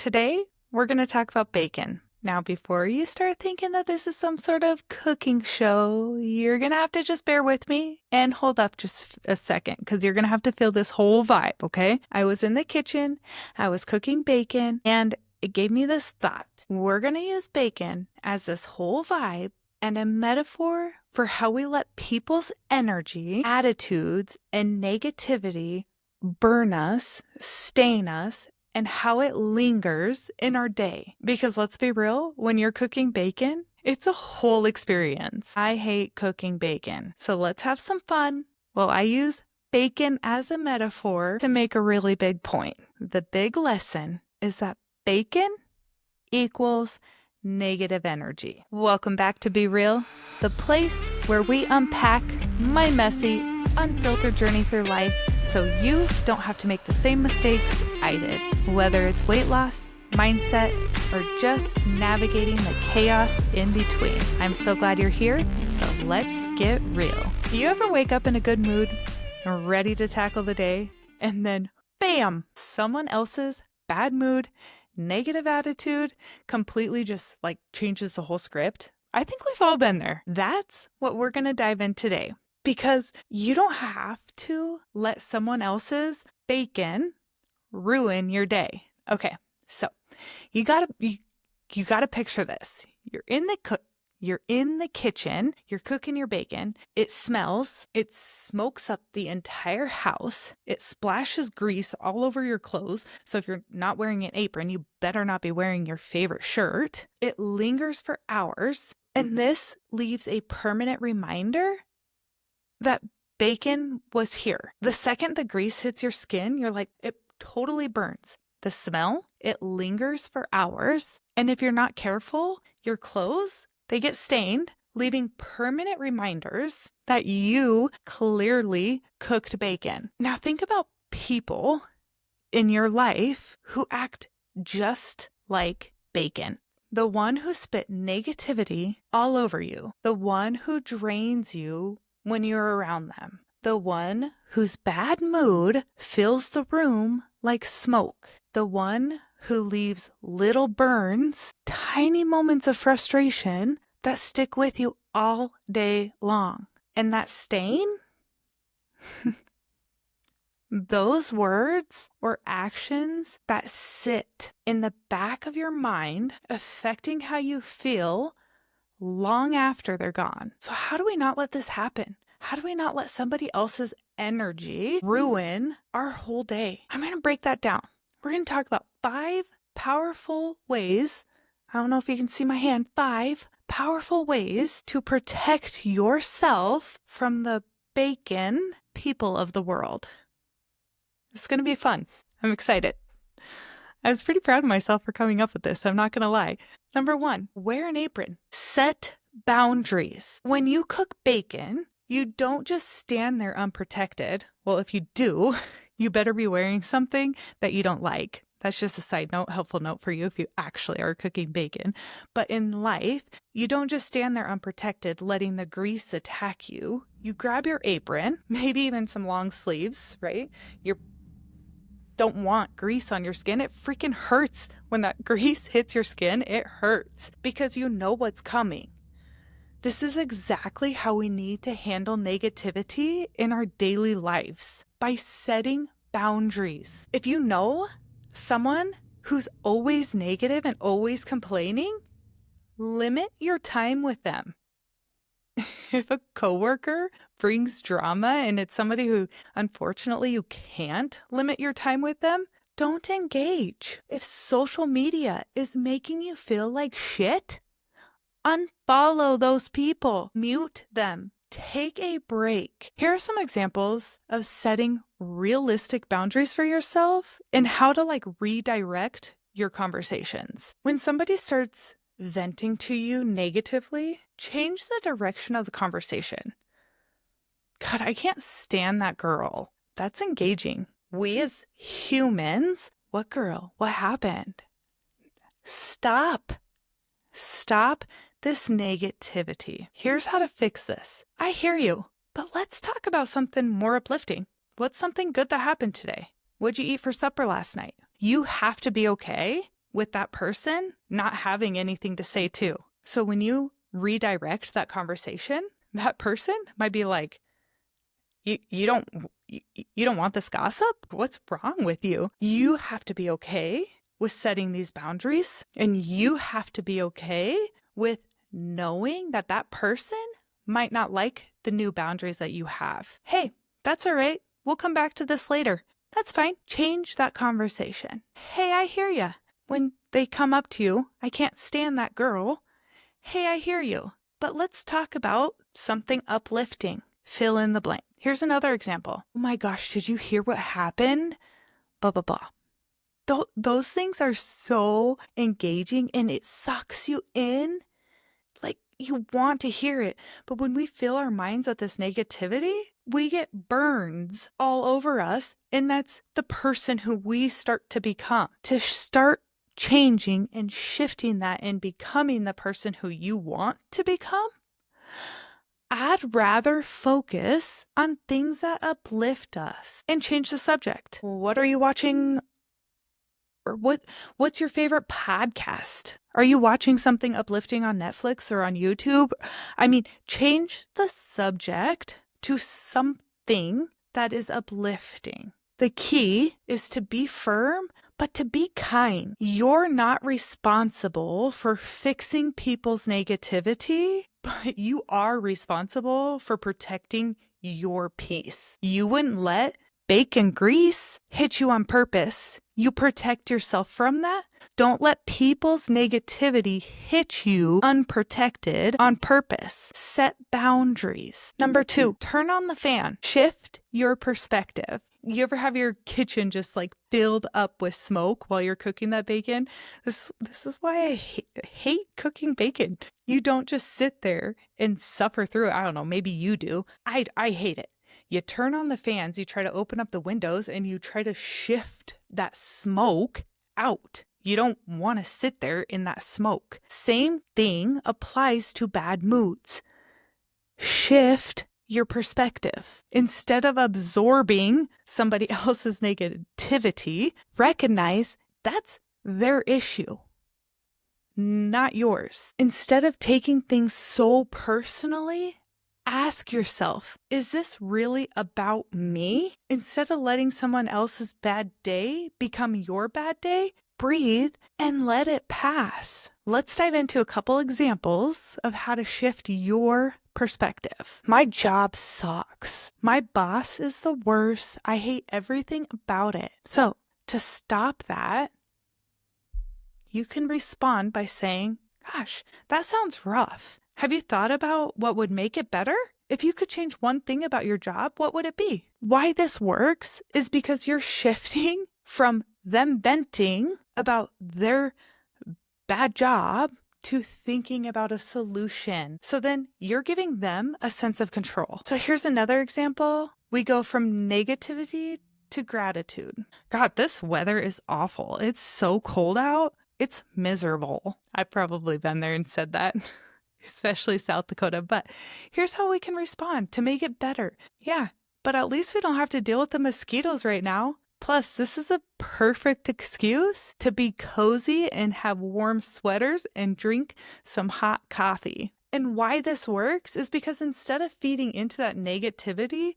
Today, we're going to talk about bacon. Now, before you start thinking that this is some sort of cooking show, you're going to have to just bear with me and hold up just a second because you're going to have to feel this whole vibe, okay? I was in the kitchen, I was cooking bacon, and it gave me this thought. We're going to use bacon as this whole vibe and a metaphor for how we let people's energy, attitudes, and negativity burn us, stain us, and how it lingers in our day. Because let's be real, when you're cooking bacon, it's a whole experience. I hate cooking bacon. So let's have some fun. Well, I use bacon as a metaphor to make a really big point. The big lesson is that bacon equals negative energy. Welcome back to Be Real, the place where we unpack my messy, unfiltered journey through life so you don't have to make the same mistakes I did. Whether it's weight loss, mindset, or just navigating the chaos in between. I'm so glad you're here, so let's get real. Do you ever wake up in a good mood, ready to tackle the day, and then bam, someone else's bad mood, negative attitude completely just like changes the whole script? I think we've all been there. That's what we're going to dive in today. Because you don't have to let someone else's bacon ruin your day. Okay, so you gotta picture this. You're in the kitchen, you're cooking your bacon. It smells, it smokes up the entire house. It splashes grease all over your clothes. So if you're not wearing an apron, you better not be wearing your favorite shirt. It lingers for hours, and this leaves a permanent reminder that bacon was here. The second the grease hits your skin, you're like, it totally burns. The smell, it lingers for hours. And if you're not careful, your clothes, they get stained, leaving permanent reminders that you clearly cooked bacon. Now think about people in your life who act just like bacon. The one who spit negativity all over you. The one who drains you when you're around them. The one whose bad mood fills the room like smoke. The one who leaves little burns, tiny moments of frustration that stick with you all day long. And that stain, those words or actions that sit in the back of your mind, affecting how you feel long after they're gone. So how do we not let this happen? How do we not let somebody else's energy ruin our whole day? I'm going to break that down. We're going to talk about 5 powerful ways. I don't know if you can see my hand. 5 powerful ways to protect yourself from the bacon people of the world. It's going to be fun. I'm excited. I was pretty proud of myself for coming up with this. I'm not going to lie. Number 1, wear an apron. Set boundaries. When you cook bacon, you don't just stand there unprotected. Well, if you do, you better be wearing something that you don't like. That's just a side note, helpful note for you if you actually are cooking bacon. But in life, you don't just stand there unprotected, letting the grease attack you. You grab your apron, maybe even some long sleeves, right? You don't want grease on your skin. It freaking hurts when that grease hits your skin. It hurts because you know what's coming. This is exactly how we need to handle negativity in our daily lives, by setting boundaries. If you know someone who's always negative and always complaining, limit your time with them. If a coworker brings drama and it's somebody who unfortunately you can't limit your time with them, don't engage. If social media is making you feel like shit, unfollow those people. Mute them. Take a break. Here are some examples of setting realistic boundaries for yourself and how to redirect your conversations. When somebody starts venting to you negatively, change the direction of the conversation. God, I can't stand that girl. That's engaging. We as humans, what girl? What happened? Stop this negativity. Here's how to fix this. I hear you, but let's talk about something more uplifting. What's something good that happened today? What'd you eat for supper last night? You have to be okay with that person not having anything to say too. So when you redirect that conversation, that person might be like, you don't want this gossip? What's wrong with you? You have to be okay with setting these boundaries, and you have to be okay with knowing that that person might not like the new boundaries that you have. Hey, that's all right. We'll come back to this later. That's fine. Change that conversation. Hey, I hear you. When they come up to you, I can't stand that girl. Hey, I hear you. But let's talk about something uplifting. Fill in the blank. Here's another example. Oh my gosh, did you hear what happened? Blah, blah, blah. Those things are so engaging and it sucks you in. Like you want to hear it. But when we fill our minds with this negativity, we get burns all over us. And that's the person who we start to become. To start changing and shifting that and becoming the person who you want to become, I'd rather focus on things that uplift us and change the subject. What are you watching? Or what's your favorite podcast? Are you watching something uplifting on Netflix or on YouTube? I mean, change the subject to something that is uplifting. The key is to be firm, but to be kind. You're not responsible for fixing people's negativity, but you are responsible for protecting your peace. You wouldn't let bacon grease hit you on purpose. You protect yourself from that. Don't let people's negativity hit you unprotected on purpose. Set boundaries. Number 2, turn on the fan. Shift your perspective. You ever have your kitchen just like filled up with smoke while you're cooking that bacon? This is why I hate cooking bacon. You don't just sit there and suffer through it. I don't know, maybe you do. I hate it. You turn on the fans, you try to open up the windows, and you try to shift that smoke out. You don't want to sit there in that smoke. Same thing applies to bad moods. Shift your perspective. Instead of absorbing somebody else's negativity, recognize that's their issue, not yours. Instead of taking things so personally, ask yourself, is this really about me? Instead of letting someone else's bad day become your bad day, breathe and let it pass. Let's dive into a couple examples of how to shift your perspective. My job sucks. My boss is the worst. I hate everything about it. So to stop that, you can respond by saying, gosh, that sounds rough. Have you thought about what would make it better? If you could change one thing about your job, what would it be? Why this works is because you're shifting from them venting about their bad job to thinking about a solution. So then you're giving them a sense of control. So here's another example. We go from negativity to gratitude. God, this weather is awful. It's so cold out. It's miserable. I've probably been there and said that, especially South Dakota. But here's how we can respond to make it better. Yeah, but at least we don't have to deal with the mosquitoes right now. Plus, this is a perfect excuse to be cozy and have warm sweaters and drink some hot coffee. And why this works is because instead of feeding into that negativity,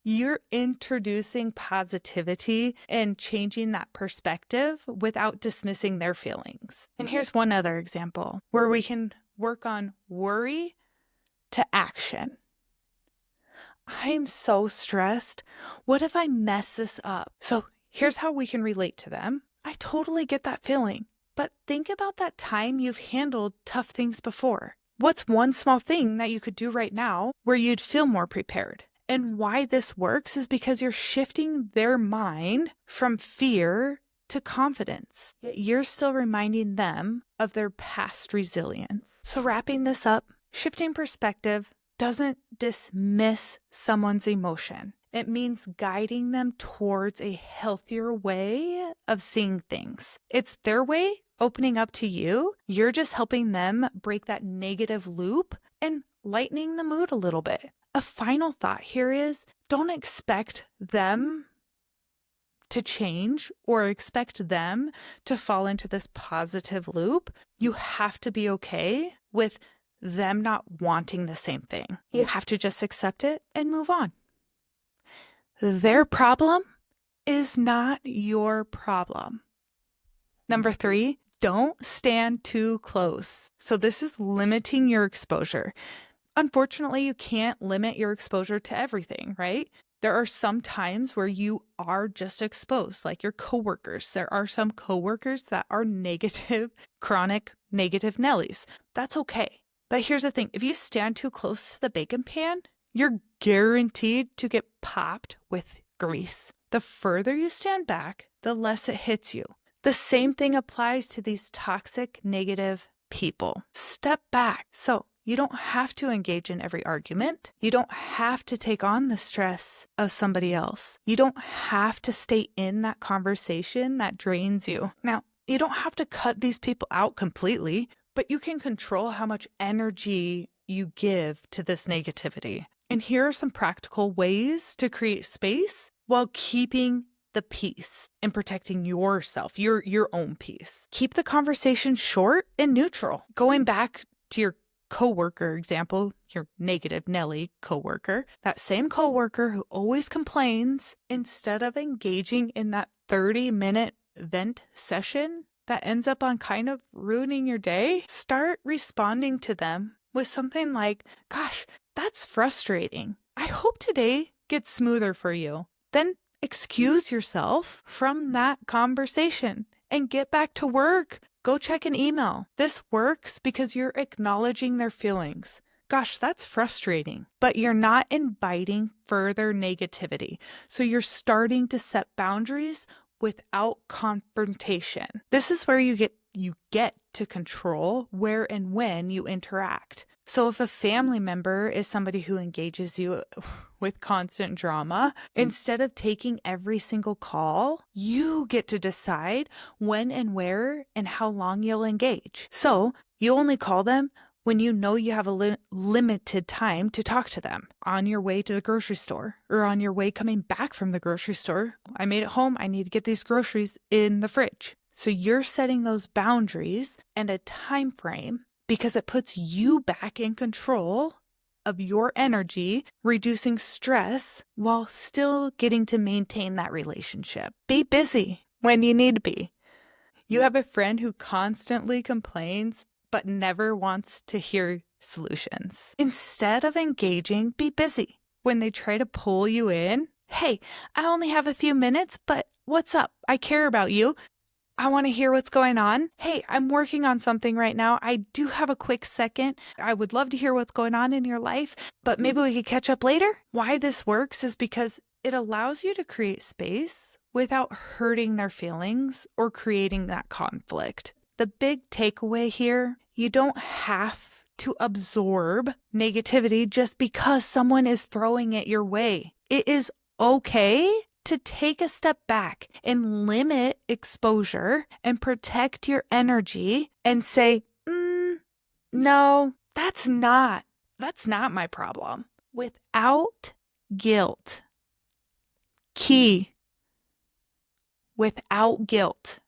you're introducing positivity and changing that perspective without dismissing their feelings. And here's one other example where we can work on worry to action. I'm so stressed. What if I mess this up? So here's how we can relate to them. I totally get that feeling, but think about that time you've handled tough things before. What's one small thing that you could do right now where you'd feel more prepared? And why this works is because you're shifting their mind from fear to confidence. Yet you're still reminding them of their past resilience. So wrapping this up, shifting perspective doesn't dismiss someone's emotion. It means guiding them towards a healthier way of seeing things. It's their way opening up to you. You're just helping them break that negative loop and lightening the mood a little bit. A final thought here is don't expect them to change or expect them to fall into this positive loop, you have to be okay with them not wanting the same thing. You have to just accept it and move on. Their problem is not your problem. Number 3, don't stand too close. So this is limiting your exposure. Unfortunately, you can't limit your exposure to everything, right? There are some times where you are just exposed, like your coworkers. There are some coworkers that are negative, chronic negative Nellies. That's okay. But here's the thing. If you stand too close to the bacon pan, you're guaranteed to get popped with grease. The further you stand back, the less it hits you. The same thing applies to these toxic, negative people. Step back. So you don't have to engage in every argument. You don't have to take on the stress of somebody else. You don't have to stay in that conversation that drains you. Now, you don't have to cut these people out completely, but you can control how much energy you give to this negativity. And here are some practical ways to create space while keeping the peace and protecting yourself, your own peace. Keep the conversation short and neutral. Going back to your coworker example, your negative Nelly coworker, that same coworker who always complains, instead of engaging in that 30-minute vent session that ends up on kind of ruining your day, start responding to them with something like, gosh, that's frustrating. I hope today gets smoother for you. Then excuse yourself from that conversation and get back to work. Go check an email. This works because you're acknowledging their feelings. Gosh, that's frustrating, but you're not inviting further negativity. So you're starting to set boundaries without confrontation. This is where you get to control where and when you interact. So if a family member is somebody who engages you with constant drama, instead of taking every single call, you get to decide when and where and how long you'll engage. So you only call them when you know you have a limited time to talk to them, on your way to the grocery store or on your way coming back from the grocery store. I made it home. I need to get these groceries in the fridge. So you're setting those boundaries and a time frame because it puts you back in control of your energy, reducing stress while still getting to maintain that relationship. Be busy when you need to be. You have a friend who constantly complains but never wants to hear solutions. Instead of engaging, be busy. When they try to pull you in, hey, I only have a few minutes, but what's up? I care about you. I want to hear what's going on. Hey, I'm working on something right now. I do have a quick second. I would love to hear what's going on in your life, but maybe we could catch up later. Why this works is because it allows you to create space without hurting their feelings or creating that conflict. The big takeaway here, you don't have to absorb negativity just because someone is throwing it your way. It is okay to take a step back and limit exposure and protect your energy and say, no, that's not my problem. Without guilt. Key. Without guilt.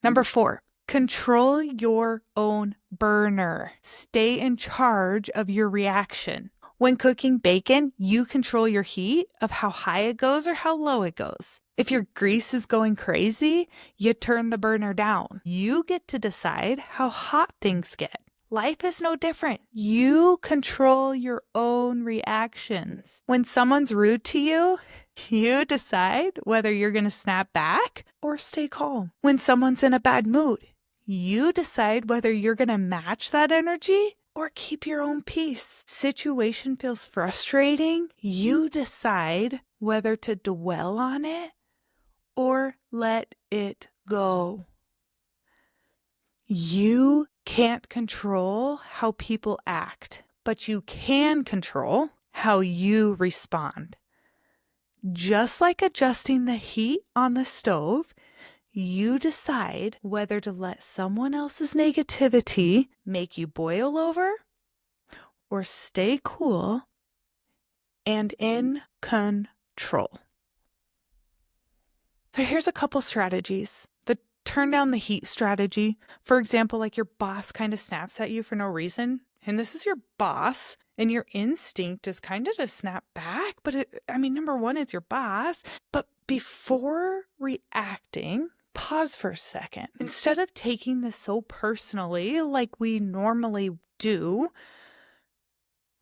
Number 4, control your own burner. Stay in charge of your reaction. When cooking bacon, you control your heat of how high it goes or how low it goes. If your grease is going crazy, you turn the burner down. You get to decide how hot things get. Life is no different. You control your own reactions. When someone's rude to you, you decide whether you're going to snap back or stay calm. When someone's in a bad mood, you decide whether you're going to match that energy or keep your own peace. Situation feels frustrating. You decide whether to dwell on it or let it go. You can't control how people act, but you can control how you respond. Just like adjusting the heat on the stove, you decide whether to let someone else's negativity make you boil over or stay cool and in control. So here's a couple strategies. The turn down the heat strategy. For example, like your boss kind of snaps at you for no reason, and this is your boss, and your instinct is kind of to snap back. But number one, it's your boss. But before reacting, pause for a second. Instead of taking this so personally like we normally do,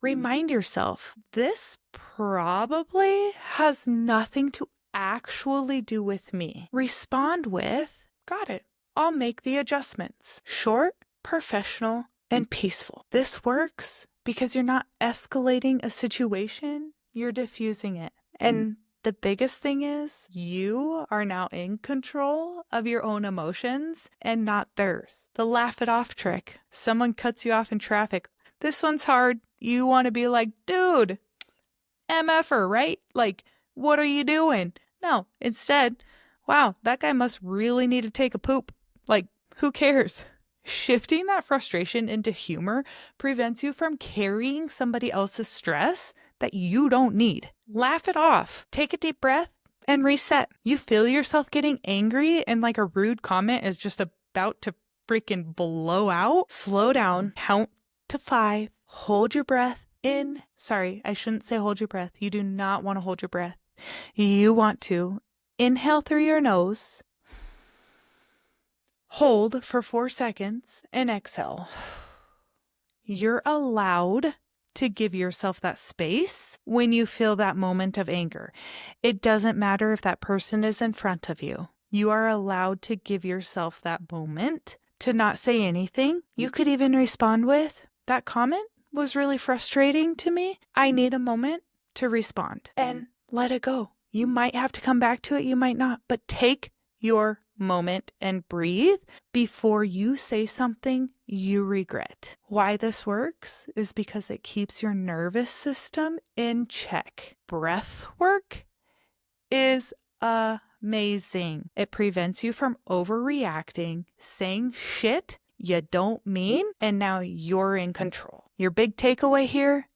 remind yourself, this probably has nothing to actually do with me. Respond with, got it. I'll make the adjustments. Short, professional, and peaceful. This works because you're not escalating a situation, you're diffusing it. And the biggest thing is you are now in control of your own emotions and not theirs. The laugh it off trick. Someone cuts you off in traffic. This one's hard. You want to be like, dude, MFer, right? Like, what are you doing? No, instead, wow, that guy must really need to take a poop. Like, who cares? Shifting that frustration into humor prevents you from carrying somebody else's stress that you don't need. Laugh it off. Take a deep breath and reset. You feel yourself getting angry and like a rude comment is just about to freaking blow out. Slow down. Count to 5. Hold your breath in. Sorry, I shouldn't say hold your breath. You do not want to hold your breath. You want to inhale through your nose, hold for 4 seconds, and exhale. You're allowed to give yourself that space when you feel that moment of anger. It doesn't matter if that person is in front of you. You are allowed to give yourself that moment to not say anything. You could even respond with, that comment was really frustrating to me. I need a moment to respond. And let it go. You might have to come back to it, you might not, but take your moment and breathe before you say something you regret. Why this works is because it keeps your nervous system in check. Breath work is amazing. It prevents you from overreacting, saying shit you don't mean, and now you're in control. Your big takeaway here,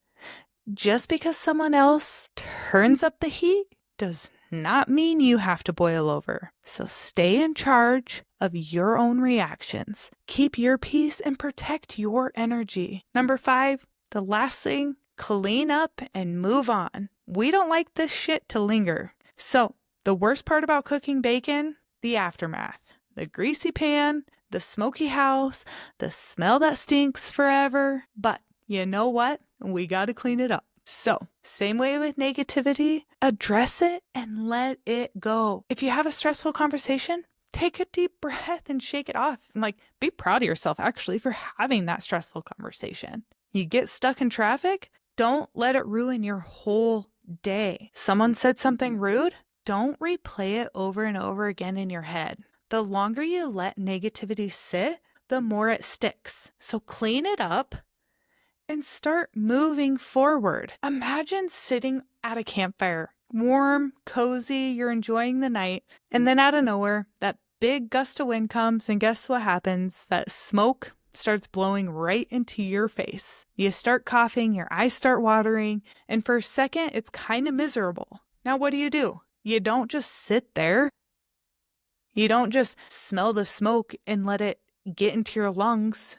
just because someone else turns up the heat does not mean you have to boil over. So stay in charge of your own reactions. Keep your peace and protect your energy. Number 5, the last thing, clean up and move on. We don't like this shit to linger. So the worst part about cooking bacon, the aftermath. The greasy pan, the smoky house, the smell that stinks forever. But you know what? We got to clean it up. So, same way with negativity, address it and let it go. If you have a stressful conversation, take a deep breath and shake it off. And be proud of yourself actually for having that stressful conversation. You get stuck in traffic, don't let it ruin your whole day. Someone said something rude, don't replay it over and over again in your head. The longer you let negativity sit, the more it sticks. So clean it up and start moving forward. Imagine sitting at a campfire, warm, cozy, you're enjoying the night, and then out of nowhere, that big gust of wind comes, and guess what happens? That smoke starts blowing right into your face. You start coughing, your eyes start watering, and for a second, it's kind of miserable. Now, what do? You don't just sit there. You don't just smell the smoke and let it get into your lungs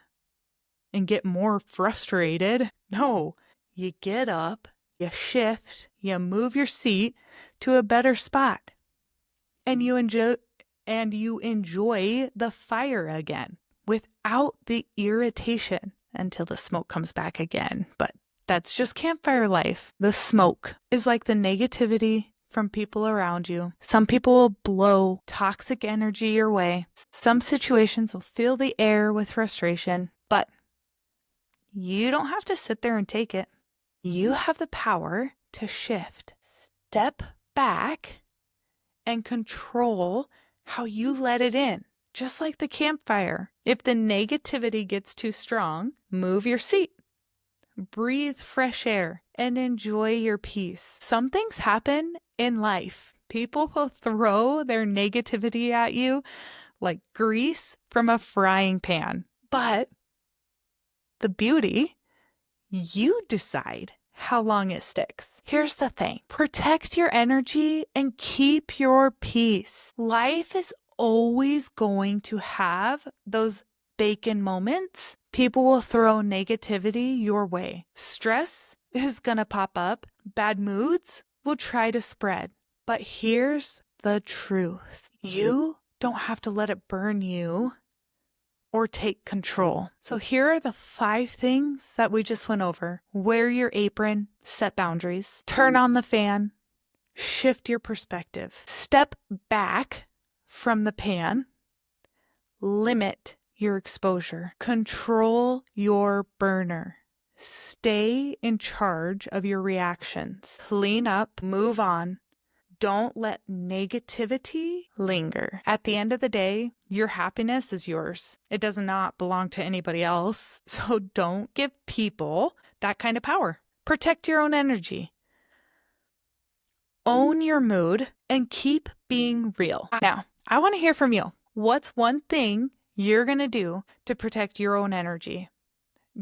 and get more frustrated. No, you get up, you shift, you move your seat to a better spot, and you enjoy the fire again without the irritation until the smoke comes back again. But that's just campfire life. The smoke is like the negativity from people around you. Some people will blow toxic energy your way. Some situations will fill the air with frustration, but you don't have to sit there and take it. You have the power to shift, step back, and control how you let it in. Just like the campfire. If the negativity gets too strong, move your seat. Breathe fresh air and enjoy your peace. Some things happen in life. People will throw their negativity at you like grease from a frying pan. But the beauty, you decide how long it sticks. Here's the thing. Protect your energy and keep your peace. Life is always going to have those bacon moments. People will throw negativity your way. Stress is gonna pop up. Bad moods will try to spread. But here's the truth. You don't have to let it burn you or take control. So here are the 5 things that we just went over. Wear your apron, set boundaries, turn on the fan, shift your perspective, step back from the pan, limit your exposure, control your burner, stay in charge of your reactions, clean up, move on. Don't let negativity linger. At the end of the day, your happiness is yours. It does not belong to anybody else. So don't give people that kind of power. Protect your own energy. Own your mood and keep being real. Now, I want to hear from you. What's one thing you're going to do to protect your own energy?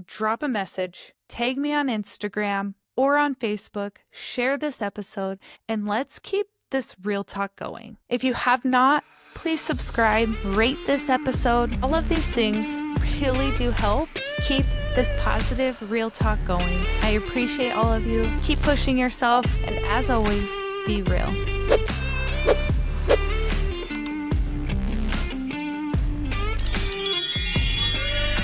Drop a message, tag me on Instagram or on Facebook, share this episode, and let's keep this real talk going. If you have not, please subscribe, rate this episode. All of these things really do help keep this positive real talk going. I appreciate all of you. Keep pushing yourself, and as always, be real.